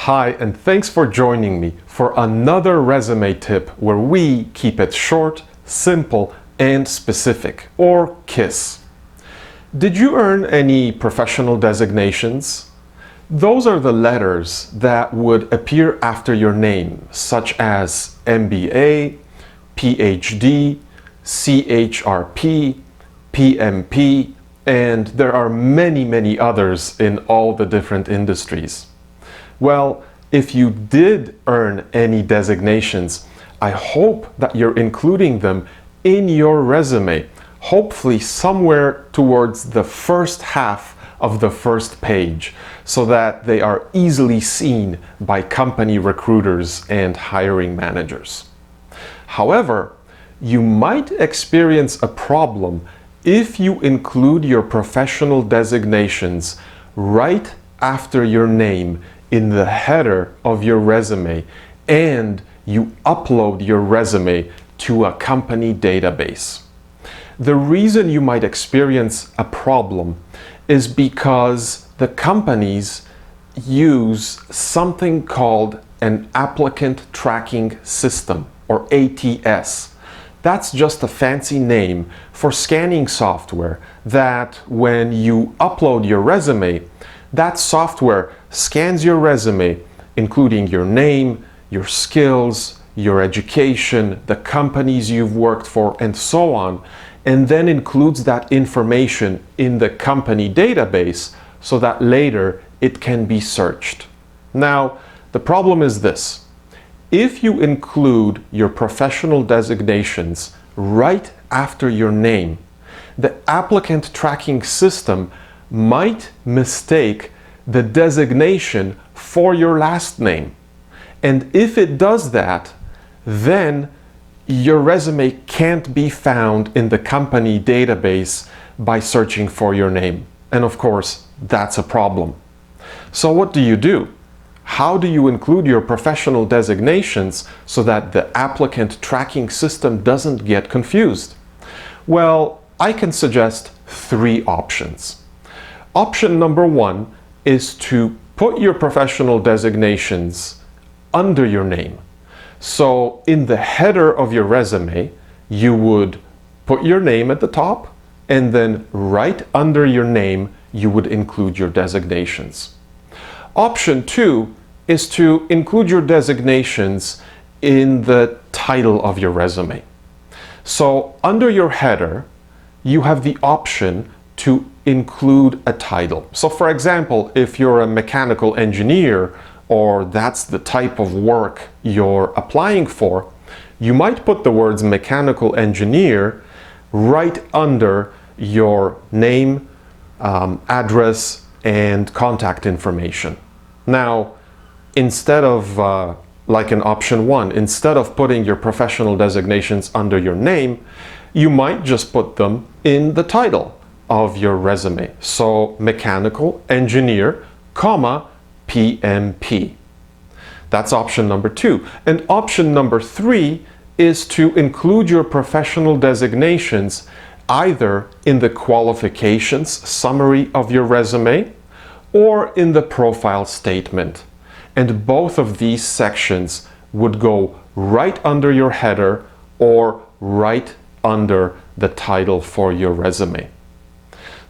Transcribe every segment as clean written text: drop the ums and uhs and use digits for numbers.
Hi, and thanks for joining me for another resume tip where we keep it short, simple, and specific, or KISS. Did you earn any professional designations? Those are the letters that would appear after your name, such as MBA, PhD, CHRP, PMP, and there are many others in all the different industries. Well, if you did earn any designations, I hope that you're including them in your resume, hopefully somewhere towards the first half of the first page, so that they are easily seen by company recruiters and hiring managers. However, you might experience a problem if you include your professional designations right after your name in the header of your resume and you upload your resume to a company database. The reason you might experience a problem is because the companies use something called an Applicant Tracking System, or ATS. That's just a fancy name for scanning software that when you upload your resume, that software scans your resume, including your name, your skills, your education, the companies you've worked for, and so on, and then includes that information in the company database so that later it can be searched. Now, the problem is this. If you include your professional designations right after your name, the applicant tracking system might mistake the designation for your last name. And if it does that, then your resume can't be found in the company database by searching for your name. And of course, that's a problem. So what do? How do you include your professional designations so that the applicant tracking system doesn't get confused? Well, I can suggest 3 options. Option number 1 is to put your professional designations under your name. So in the header of your resume, you would put your name at the top, and then right under your name, you would include your designations. Option 2 is to include your designations in the title of your resume. So under your header, you have the option to include a title. So for example, if you're a mechanical engineer, or that's the type of work you're applying for, you might put the words mechanical engineer right under your name, address, and contact information. Now, instead of, like in option 1, instead of putting your professional designations under your name, you might just put them in the title of your resume. So mechanical engineer, comma, PMP. That's option number 2. And option number 3 is to include your professional designations either in the qualifications summary of your resume or in the profile statement. And both of these sections would go right under your header or right under the title for your resume.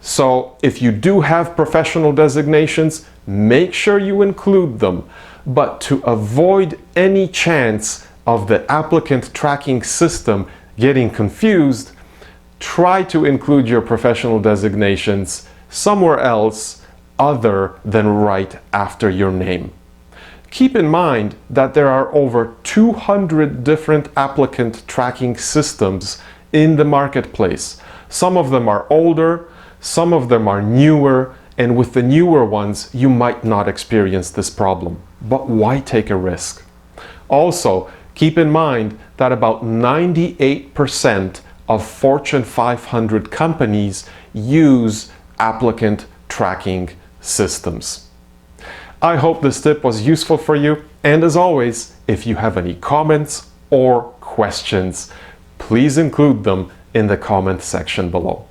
So if you do have professional designations, make sure you include them. But to avoid any chance of the applicant tracking system getting confused, try to include your professional designations somewhere else other than right after your name. Keep in mind that there are over 200 different applicant tracking systems in the marketplace. Some of them are older, some of them are newer, and with the newer ones, you might not experience this problem. But why take a risk? Also, keep in mind that about 98% of Fortune 500 companies use applicant tracking systems. I hope this tip was useful for you, and as always, if you have any comments or questions, please include them in the comment section below.